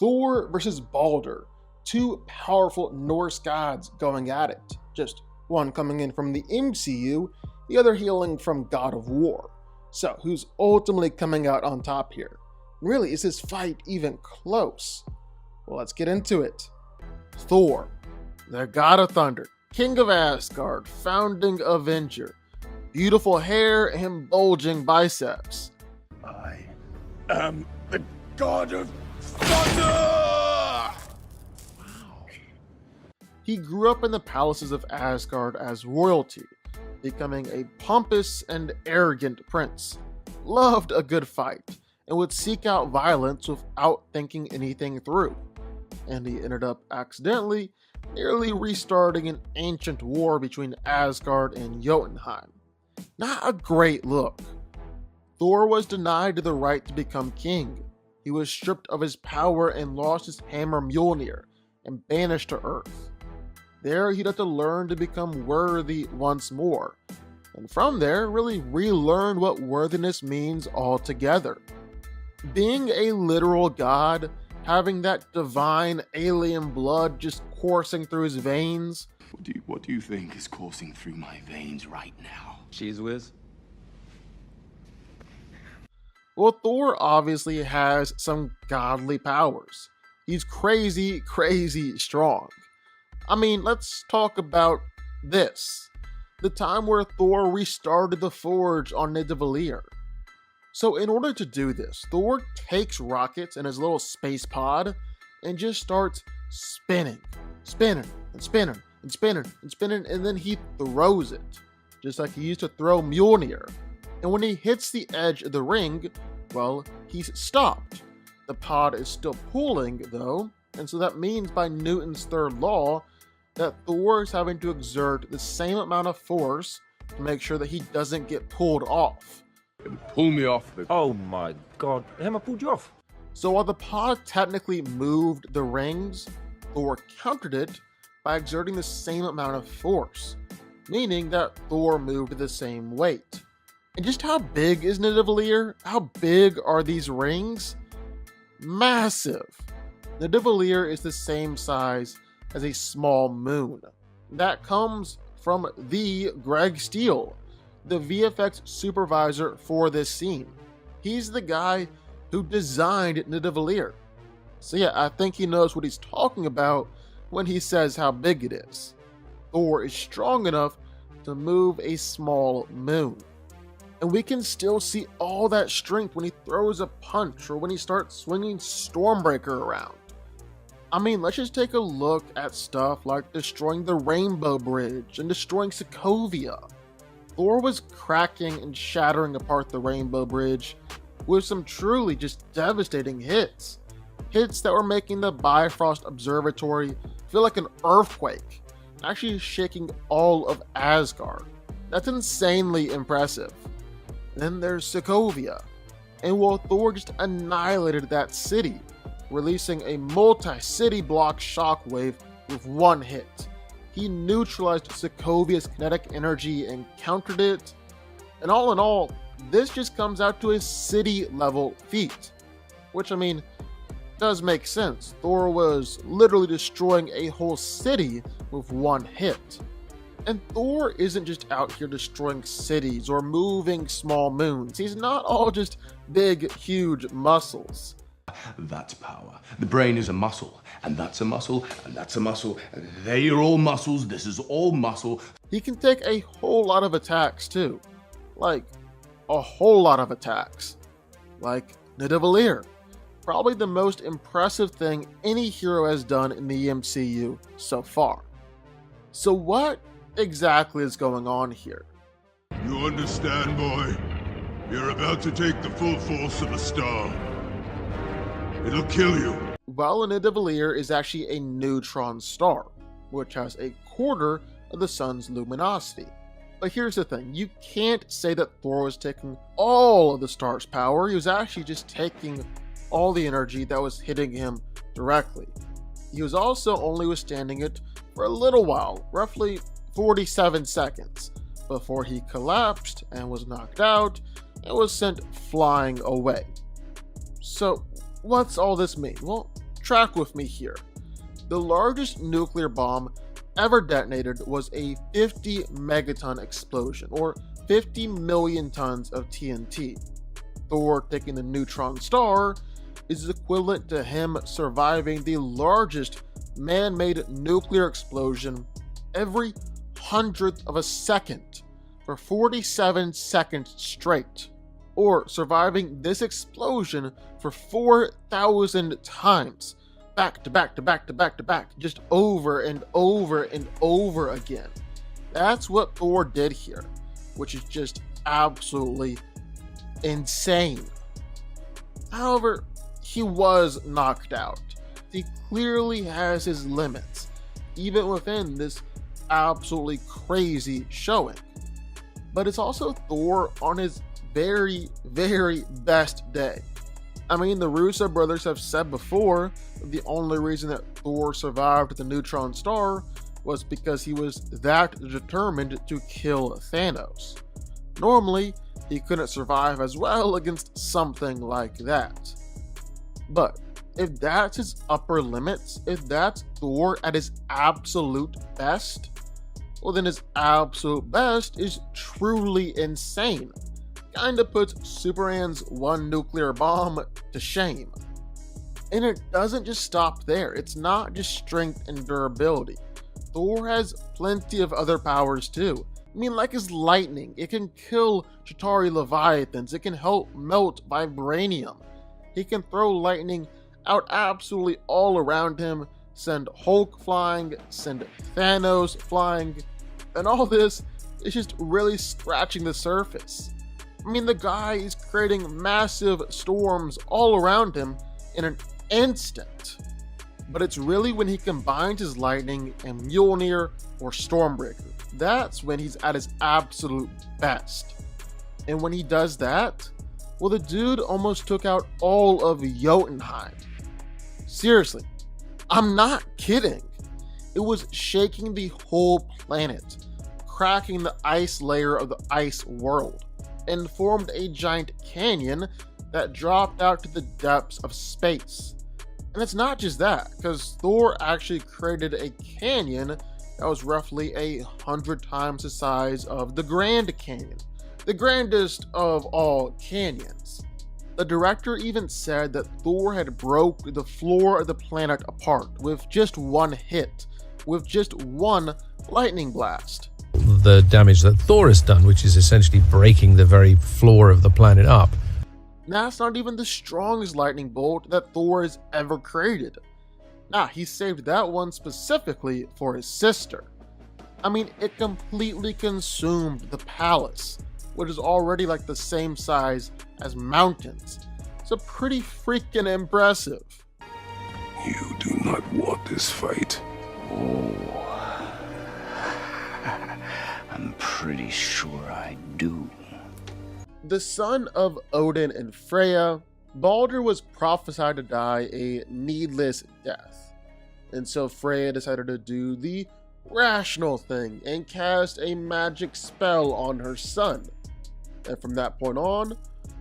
Thor versus Baldur, two powerful Norse gods going at it, just one coming in from the MCU, the other hailing from God of War. So who's ultimately coming out on top here? Really, is this fight even close? Well, let's get into it. Thor, the god of thunder, king of Asgard, founding Avenger, beautiful hair and bulging biceps. I am the god of thunder! Wow. He grew up in the palaces of Asgard as royalty, becoming a pompous and arrogant prince. Loved a good fight, and would seek out violence without thinking anything through. And he ended up accidentally nearly restarting an ancient war between Asgard and Jotunheim. Not a great look. Thor was denied the right to become king. He was stripped of his power and lost his hammer Mjolnir and banished to Earth. There he'd have to learn to become worthy once more, and from there really relearn what worthiness means altogether. Being a literal god, having that divine alien blood just coursing through his veins. What do you think is coursing through my veins right now? Cheese whiz? Well, Thor obviously has some godly powers. He's crazy, crazy strong. I mean, let's talk about this. The time where Thor restarted the forge on Nidavellir. So in order to do this, Thor takes rockets in his little space pod and just starts spinning, and spinning, and then he throws it, just like he used to throw Mjolnir. And when he hits the edge of the ring, well, he's stopped. The pod is still pulling though, and so that means by Newton's third law that Thor is having to exert the same amount of force to make sure that he doesn't get pulled off. Pull me off the... Oh my god, Emma pulled you off. So while the pod technically moved the rings, Thor countered it by exerting the same amount of force, meaning that Thor moved the same weight. And just how big is Nidavellir? How big are these rings? Massive! Nidavellir is the same size as a small moon. That comes from the Greg Steele, the VFX supervisor for this scene. He's the guy who designed Nidavellir. So yeah, I think he knows what he's talking about when he says how big it is. Thor is strong enough to move a small moon. And we can still see all that strength when he throws a punch or when he starts swinging Stormbreaker around. I mean, let's just take a look at stuff like destroying the Rainbow Bridge and destroying Sokovia. Thor was cracking and shattering apart the Rainbow Bridge with some truly just devastating hits. Hits that were making the Bifrost Observatory feel like an earthquake, actually shaking all of Asgard. That's insanely impressive. Then there's Sokovia, and while Thor just annihilated that city, releasing a multi-city block shockwave with one hit. He neutralized Sokovia's kinetic energy and countered it, and all in all, this just comes out to a city-level feat. Which, I mean, does make sense. Thor was literally destroying a whole city with one hit. And Thor isn't just out here destroying cities or moving small moons. He's not all just big, huge muscles. That's power. The brain is a muscle, and that's a muscle, and that's a muscle. They are all muscles, this is all muscle. He can take a whole lot of attacks too. Like, a whole lot of attacks. Like Nidavellir. Probably the most impressive thing any hero has done in the MCU so far. So what exactly is going on here? You understand, boy? You're about to take the full force of the star. It'll kill you. Well, Nidavellir is actually a neutron star, which has a quarter of the sun's luminosity. But here's the thing, you can't say that Thor was taking all of the star's power. He was actually just taking all the energy that was hitting him directly. He was also only withstanding it for a little while, roughly 47 seconds, before he collapsed and was knocked out and was sent flying away. So what's all this mean? Well, track with me here. The largest nuclear bomb ever detonated was a 50 megaton explosion, or 50 million tons of TNT. Thor taking the neutron star is equivalent to him surviving the largest man-made nuclear explosion every 100th of a second for 47 seconds straight, or surviving this explosion for 4,000 times, back to back to back to back to back, just over and over and over again. That's what Thor did here, which is just absolutely insane. However, he was knocked out. He clearly has his limits, even within this absolutely crazy showing. But it's also Thor on his very, very best day. I mean, the Russo brothers have said before the only reason that Thor survived the neutron star was because he was that determined to kill Thanos. Normally, he couldn't survive as well against something like that. But if that's his upper limits, if that's Thor at his absolute best, well then his absolute best is truly insane. Kinda puts Superman's one nuclear bomb to shame. And it doesn't just stop there. It's not just strength and durability. Thor has plenty of other powers too. I mean, like his lightning. It can kill Chitauri Leviathans. It can help melt vibranium. He can throw lightning out absolutely all around him, send Hulk flying, send Thanos flying, and all this is just really scratching the surface. I mean, the guy is creating massive storms all around him in an instant. But it's really when he combines his lightning and Mjolnir or Stormbreaker. That's when he's at his absolute best. And when he does that, well, the dude almost took out all of Jotunheim. Seriously, I'm not kidding. It was shaking the whole planet, cracking the ice layer of the ice world, and formed a giant canyon that dropped out to the depths of space. And it's not just that, because Thor actually created a canyon that was roughly 100 times the size of the Grand Canyon, the grandest of all canyons. The director even said that Thor had broke the floor of the planet apart with just one hit, with just one lightning blast. The damage that Thor has done, which is essentially breaking the very floor of the planet up. That's not even the strongest lightning bolt that Thor has ever created. Nah, he saved that one specifically for his sister. I mean, it completely consumed the palace, which is already like the same size as mountains. So pretty freaking impressive. You do not want this fight. Oh, I'm pretty sure I do. The son of Odin and Freya, Baldur was prophesied to die a needless death. And so Freya decided to do the rational thing and cast a magic spell on her son. And from that point on,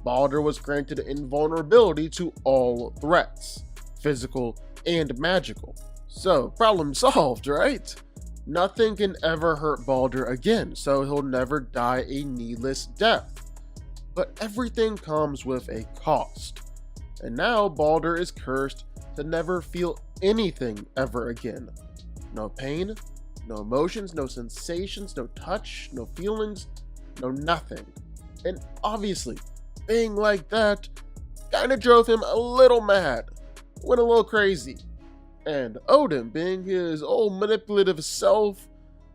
Baldur was granted invulnerability to all threats, physical and magical. So, problem solved, right? Nothing can ever hurt Baldur again, so he'll never die a needless death. But everything comes with a cost. And now Baldur is cursed to never feel anything ever again. No pain, no emotions, no sensations, no touch, no feelings, no nothing. And obviously, being like that kinda drove him a little mad, went a little crazy. And Odin, being his old manipulative self,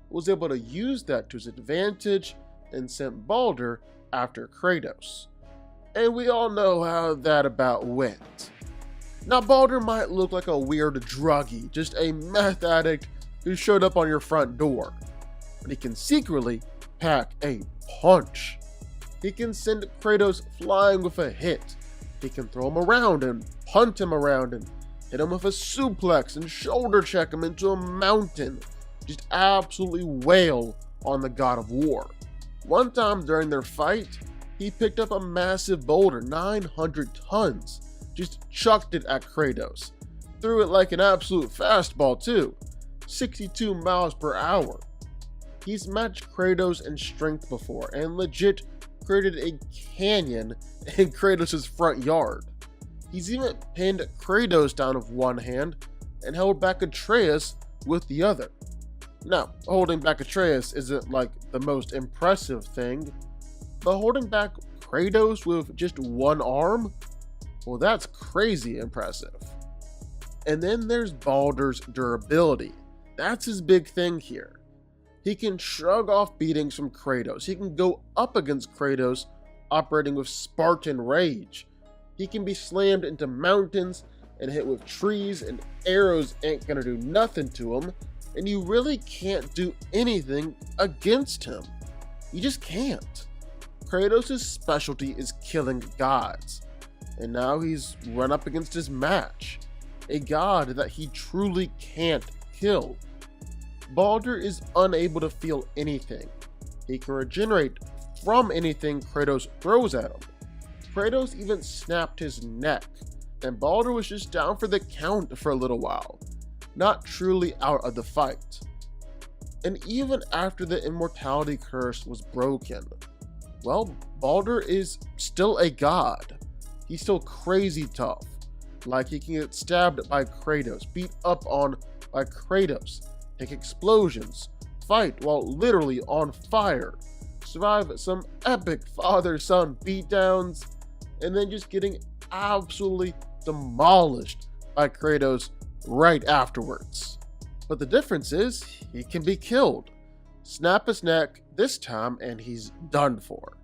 was able to use that to his advantage and sent Baldur after Kratos. And we all know how that about went. Now Baldur might look like a weird druggie, just a meth addict who showed up on your front door, but he can secretly pack a punch. He can send Kratos flying with a hit. He can throw him around and punt him around and hit him with a suplex and shoulder check him into a mountain. Just absolutely wail on the God of War. One time during their fight, he picked up a massive boulder, 900 tons, just chucked it at Kratos. threw it like an absolute fastball too, 62 miles per hour. He's matched Kratos in strength before and legit created a canyon in Kratos' front yard. He's even pinned Kratos down with one hand and held back Atreus with the other. Now, holding back Atreus isn't like the most impressive thing, but holding back Kratos with just one arm? Well, that's crazy impressive. And then there's Baldur's durability. That's his big thing here. He can shrug off beatings from Kratos. He can go up against Kratos operating with Spartan rage. He can be slammed into mountains and hit with trees, and arrows ain't gonna do nothing to him, and you really can't do anything against him. You just can't. Kratos' specialty is killing gods, and now he's run up against his match, a god that he truly can't kill. Baldur is unable to feel anything. He can regenerate from anything Kratos throws at him. Kratos even snapped his neck, and Baldur was just down for the count for a little while, not truly out of the fight. And even after the immortality curse was broken, well, Baldur is still a god. He's still crazy tough. Like, he can get stabbed by Kratos, beat up on by Kratos, take explosions, fight while literally on fire, survive some epic father-son beatdowns, and then just getting absolutely demolished by Kratos right afterwards. But the difference is, he can be killed. Snap his neck this time and he's done for.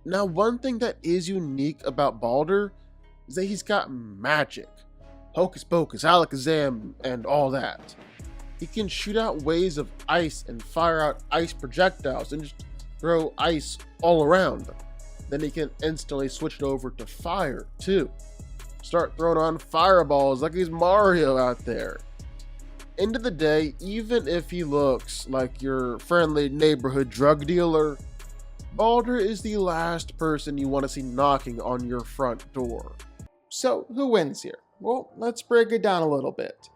Now, one thing that is unique about Baldur is that he's got magic. Hocus pocus, alakazam, and all that. He can shoot out waves of ice and fire out ice projectiles and just throw ice all around. Then he can instantly switch it over to fire too. Start throwing on fireballs like he's Mario out there. End of the day, even if he looks like your friendly neighborhood drug dealer, Baldur is the last person you want to see knocking on your front door. So, who wins here? Well, let's break it down a little bit.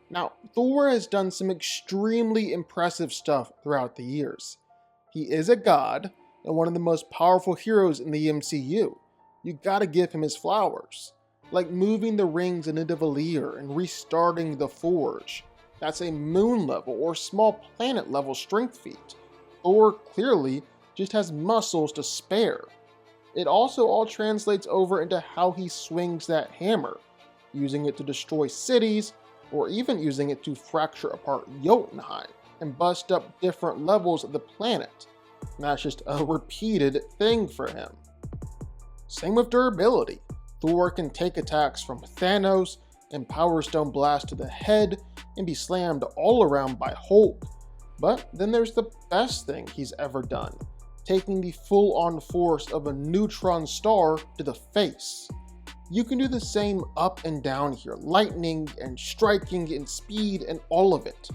Now, Thor has done some extremely impressive stuff throughout the years. He is a god and one of the most powerful heroes in the MCU. You gotta give him his flowers. Like moving the rings in Nidavellir and restarting the Forge. That's a moon level or small planet level strength feat. Thor clearly just has muscles to spare. It also all translates over into how he swings that hammer, using it to destroy cities, or even using it to fracture apart Jotunheim and bust up different levels of the planet. And that's just a repeated thing for him. Same with durability. Thor can take attacks from Thanos and Power Stone blast to the head and be slammed all around by Hulk. But then there's the best thing he's ever done, taking the full-on force of a neutron star to the face. You can do the same up and down here, lightning and striking and speed and all of it.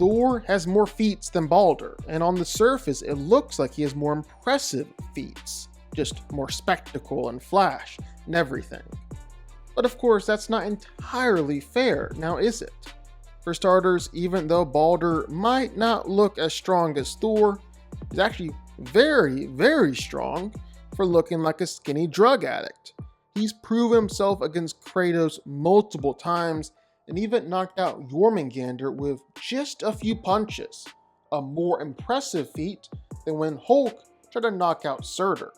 Thor has more feats than Baldur, and on the surface it looks like he has more impressive feats, just more spectacle and flash and everything. But of course that's not entirely fair, now is it? For starters, even though Baldur might not look as strong as Thor, he's actually very, very strong for looking like a skinny drug addict. He's proven himself against Kratos multiple times and even knocked out Jormungandr with just a few punches, a more impressive feat than when Hulk tried to knock out Surtur.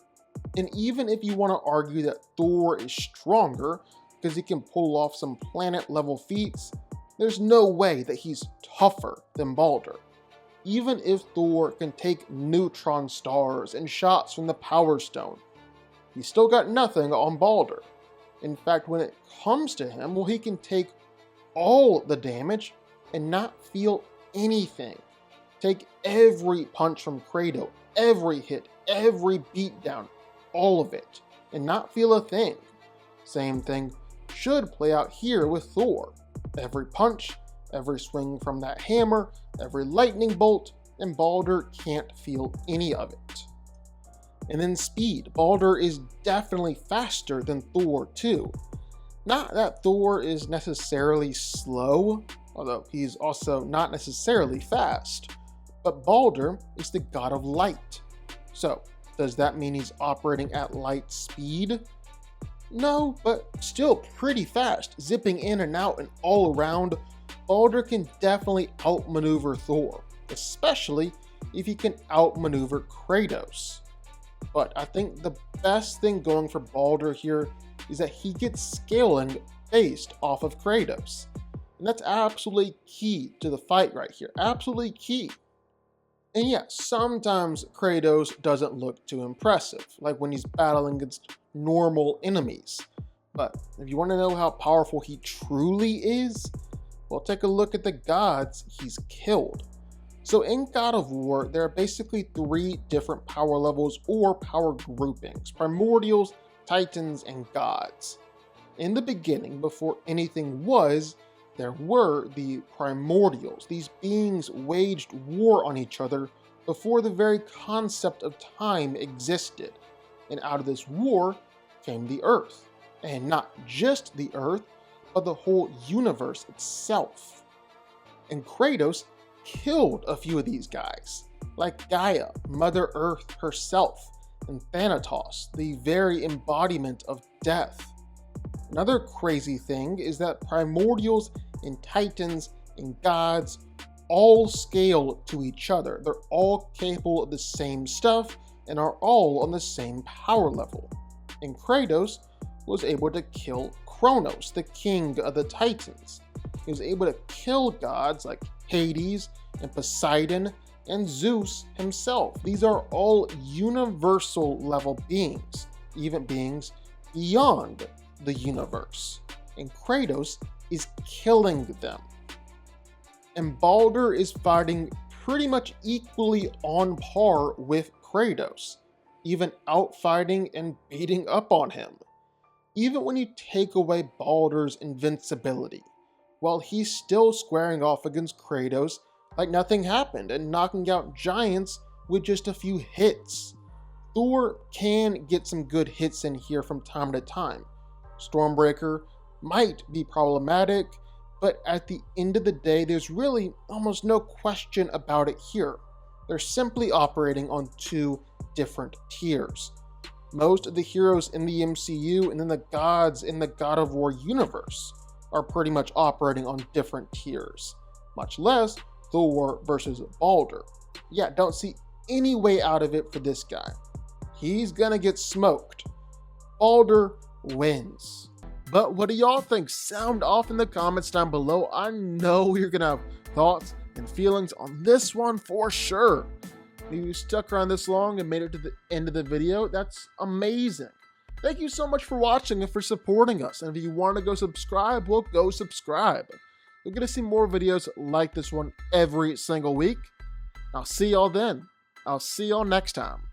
And even if you want to argue that Thor is stronger because he can pull off some planet level feats, there's no way that he's tougher than Baldur. Even if Thor can take neutron stars and shots from the Power Stone, he's still got nothing on Baldur. In fact, when it comes to him, well, he can take all the damage and not feel anything. Take every punch from Kratos, every hit, every beatdown, all of it, and not feel a thing. Same thing should play out here with Thor. Every punch, every swing from that hammer, every lightning bolt, and Baldur can't feel any of it. And then speed. Baldur is definitely faster than Thor too. Not that Thor is necessarily slow, although he's also not necessarily fast, but Baldur is the god of light. So, does that mean he's operating at light speed? No, but still pretty fast, zipping in and out and all around. Baldur can definitely outmaneuver Thor, especially if he can outmaneuver Kratos. But I think the best thing going for Baldur here is that he gets scaling based off of Kratos. And that's absolutely key to the fight right here, absolutely key. And yeah, sometimes Kratos doesn't look too impressive, like when he's battling against normal enemies. But if you want to know how powerful he truly is, well, take a look at the gods he's killed. So in God of War, there are basically 3 different power levels or power groupings: primordials, titans, and gods. In the beginning, before anything was, there were the primordials. These beings waged war on each other before the very concept of time existed. And out of this war came the Earth. And not just the Earth, but the whole universe itself. And Kratos killed a few of these guys, like Gaia, Mother Earth herself, and Thanatos, the very embodiment of death. Another crazy thing is that primordials and titans and gods all scale to each other. They're all capable of the same stuff and are all on the same power level. And Kratos was able to kill Kronos, the king of the Titans. He was able to kill gods like Hades and Poseidon and Zeus himself. These are all universal level beings, even beings beyond the universe. And Kratos is killing them. And Baldur is fighting pretty much equally on par with Kratos, even outfighting and beating up on him. Even when you take away Baldur's invincibility, well, he's still squaring off against Kratos like nothing happened and knocking out giants with just a few hits. Thor can get some good hits in here from time to time. Stormbreaker might be problematic, but at the end of the day, there's really almost no question about it here. They're simply operating on 2 different tiers. Most of the heroes in the MCU and then the gods in the God of War universe are pretty much operating on different tiers, much less Thor versus Baldur. Yeah, don't see any way out of it for this guy. He's gonna get smoked. Baldur wins. But what do y'all think? Sound off in the comments down below. I know you're gonna have thoughts and feelings on this one for sure. If you stuck around this long and made it to the end of the video, that's amazing. Thank you so much for watching and for supporting us. And if you want to go subscribe, well, go subscribe. You're going to see more videos like this one every single week. I'll see y'all then. I'll see y'all next time.